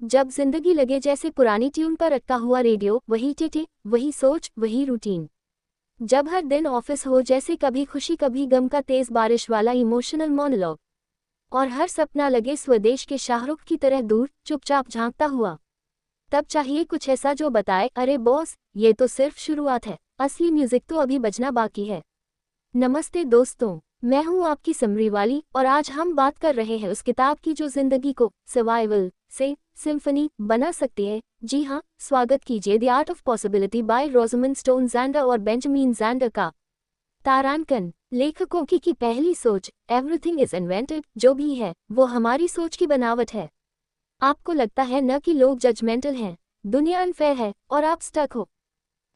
जब जिंदगी लगे जैसे पुरानी ट्यून पर अटका हुआ रेडियो, वही टिटे, वही सोच, वही रूटीन। जब हर दिन ऑफिस हो जैसे कभी खुशी कभी गम का तेज बारिश वाला इमोशनल मोनोलॉग, और हर सपना लगे स्वदेश के शाहरुख की तरह दूर चुपचाप झांकता हुआ, तब चाहिए कुछ ऐसा जो बताए, अरे बॉस, ये तो सिर्फ शुरुआत है, असली म्यूजिक तो अभी बजना बाकी है। नमस्ते दोस्तों, मैं हूं आपकी समरी वाली और आज हम बात कर रहे हैं उस किताब की जो जिंदगी को सर्वाइवल से सिम्फनी बना सकती है। जी हाँ, स्वागत कीजिए the art of possibility by Rosamund Stone Zander और बेंजामिन ज़ैंडर का। तारांकन। लेखकों की पहली सोच, एवरीथिंग इज इन्वेंटेड, जो भी है वो हमारी सोच की बनावट है। आपको लगता है न कि लोग जजमेंटल हैं, दुनिया अनफेयर है और आप स्टक हो।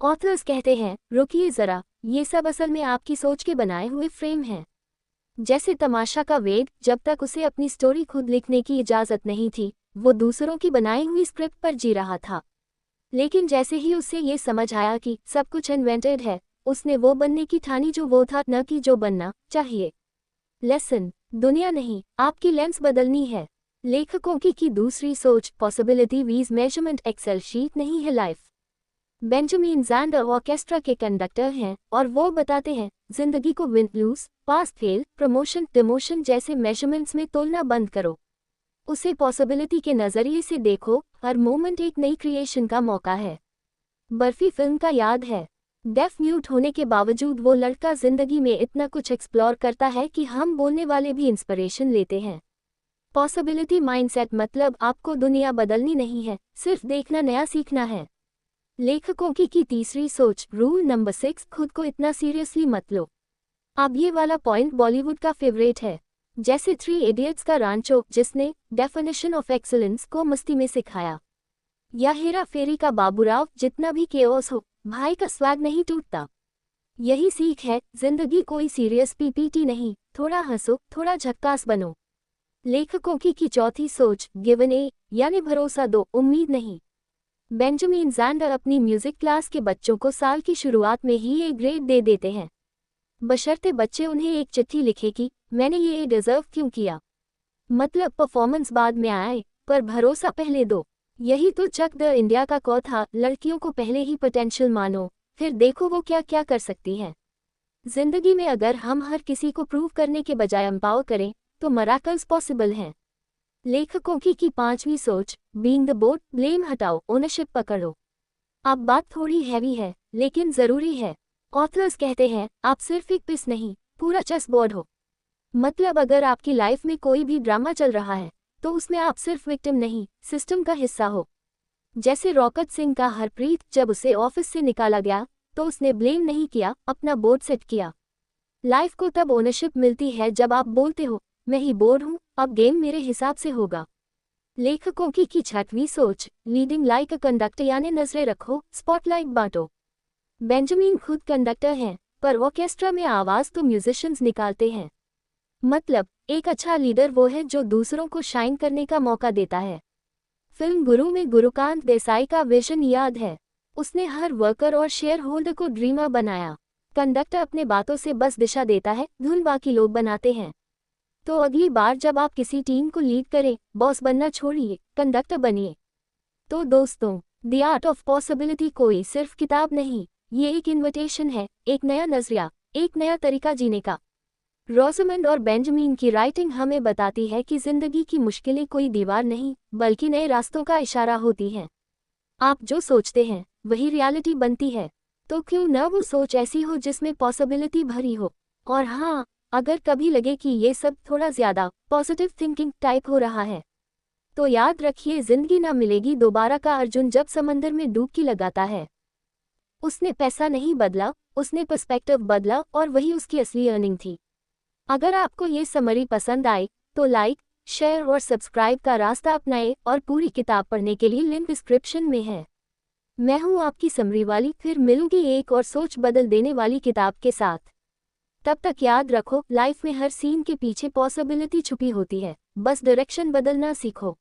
ऑथर्स कहते हैं, रुकिए जरा, ये सब असल में आपकी सोच के बनाए हुए फ्रेम हैं। जैसे तमाशा का वेग, जब तक उसे अपनी स्टोरी खुद लिखने की इजाज़त नहीं थी, वो दूसरों की बनाई हुई स्क्रिप्ट पर जी रहा था। लेकिन जैसे ही उसे ये समझ आया कि सब कुछ इन्वेंटेड है, उसने वो बनने की ठानी जो वो था, न कि जो बनना चाहिए। लेसन, दुनिया नहीं, आपकी लेंस बदलनी है। लेखकों की दूसरी सोच, पॉसिबिलिटी वीज मेजरमेंट एक्सेल शीट नहीं है लाइफ। बेंजामिन ज़ैंडर ऑर्केस्ट्रा के कंडक्टर हैं और वो बताते हैं, जिंदगी को win loose, pass fail, promotion demotion जैसे मेजरमेंट्स में तोलना बंद करो। उसे पॉसिबिलिटी के नज़रिए से देखो, हर मोमेंट एक नई क्रिएशन का मौका है। बर्फी फिल्म का याद है? डेफ म्यूट होने के बावजूद वो लड़का जिंदगी में इतना कुछ एक्सप्लोर करता है कि हम बोलने वाले भी इंस्पिरेशन लेते हैं। पॉसिबिलिटी माइंडसेट मतलब आपको दुनिया बदलनी नहीं है, सिर्फ देखना नया सीखना है। लेखकों की तीसरी सोच, रूल नंबर 6, खुद को इतना सीरियसली मत लो। अब ये वाला पॉइंट बॉलीवुड का फेवरेट है, जैसे 3 इडियट्स का रांचो, जिसने डेफिनेशन ऑफ एक्सीलेंस को मस्ती में सिखाया, या हेरा फेरी का बाबूराव, जितना भी केओस हो, भाई का स्वैग नहीं टूटता। यही सीख है, जिंदगी कोई सीरियस पीपीटी नहीं, थोड़ा हंसो, थोड़ा झक्कास बनो। लेखकों की चौथी सोच, गिवन ए, यानी भरोसा दो, उम्मीद नहीं। बेंजामिन ज़ैंडर अपनी म्यूजिक क्लास के बच्चों को साल की शुरुआत में ही एक ग्रेड दे देते हैं, बशर्ते बच्चे उन्हें एक चिट्ठी लिखे कि मैंने ये डिजर्व क्यों किया। मतलब परफॉर्मेंस बाद में आए, पर भरोसा पहले दो। यही तो चक द इंडिया का कॉ था, लड़कियों को पहले ही पोटेंशियल मानो, फिर देखो वो क्या क्या कर सकती हैं। जिंदगी में अगर हम हर किसी को प्रूव करने के बजाय एम्पावर करें, तो मिरेकल्स पॉसिबल हैं। लेखकों की पांचवी सोच, बीइंग द बोट, ब्लेम हटाओ, ओनरशिप पकड़ो। अब बात थोड़ी हैवी है, लेकिन जरूरी है। ऑथर्स कहते हैं, आप सिर्फ एक पीस नहीं, पूरा चेस बोर्ड हो। मतलब अगर आपकी लाइफ में कोई भी ड्रामा चल रहा है, तो उसमें आप सिर्फ विक्टिम नहीं, सिस्टम का हिस्सा हो। जैसे रॉकेट सिंह का हरप्रीत, जब उसे ऑफिस से निकाला गया, तो उसने ब्लेम नहीं किया, अपना बोर्ड सेट किया। लाइफ को तब ओनरशिप मिलती है जब आप बोलते हो, मैं ही बोर्ड हूँ, अब गेम मेरे हिसाब से होगा। लेखकों की छठवीं सोच, लीडिंग लाइक अ कंडक्टर, यानी नजरें रखो, स्पॉटलाइट बांटो। बेंजामिन खुद कंडक्टर हैं, पर ऑर्केस्ट्रा में आवाज तो म्यूजिशियंस निकालते हैं। मतलब एक अच्छा लीडर वो है जो दूसरों को शाइन करने का मौका देता है। फिल्म गुरु में गुरुकांत देसाई का विजन याद है, उसने हर वर्कर और शेयर होल्डर को ड्रीमर बनाया। कंडक्टर अपने बातों से बस दिशा देता है, धुन बाकी लोग बनाते हैं। तो अगली बार जब आप किसी टीम को लीड करें, बॉस बनना छोड़िए, कंडक्टर बनिए। तो दोस्तों, द आर्ट ऑफ पॉसिबिलिटी कोई सिर्फ किताब नहीं, ये एक इन्विटेशन है, एक नया नजरिया, एक नया तरीका जीने का। रोज़ामुंड और बेंजामिन की राइटिंग हमें बताती है कि जिंदगी की मुश्किलें कोई दीवार नहीं, बल्कि नए रास्तों का इशारा होती हैं। आप जो सोचते हैं, वही रियलिटी बनती है। तो क्यों न वो सोच ऐसी हो जिसमें पॉसिबिलिटी भरी हो। और हाँ, अगर कभी लगे कि ये सब थोड़ा ज्यादा पॉजिटिव थिंकिंग टाइप हो रहा है, तो याद रखिए, जिंदगी ना मिलेगी दोबारा का अर्जुन जब समंदर में डुबकी लगाता है। उसने पैसा नहीं बदला, उसने पर्सपेक्टिव बदला, और वही उसकी असली अर्निंग थी। अगर आपको ये समरी पसंद आई, तो लाइक, शेयर और सब्सक्राइब का रास्ता अपनाएं, और पूरी किताब पढ़ने के लिए लिंक डिस्क्रिप्शन में है। मैं हूँ आपकी समरी वाली, फिर मिलूंगी एक और सोच बदल देने वाली किताब के साथ। तब तक याद रखो, लाइफ में हर सीन के पीछे पॉसिबिलिटी छुपी होती है, बस डायरेक्शन बदलना सीखो।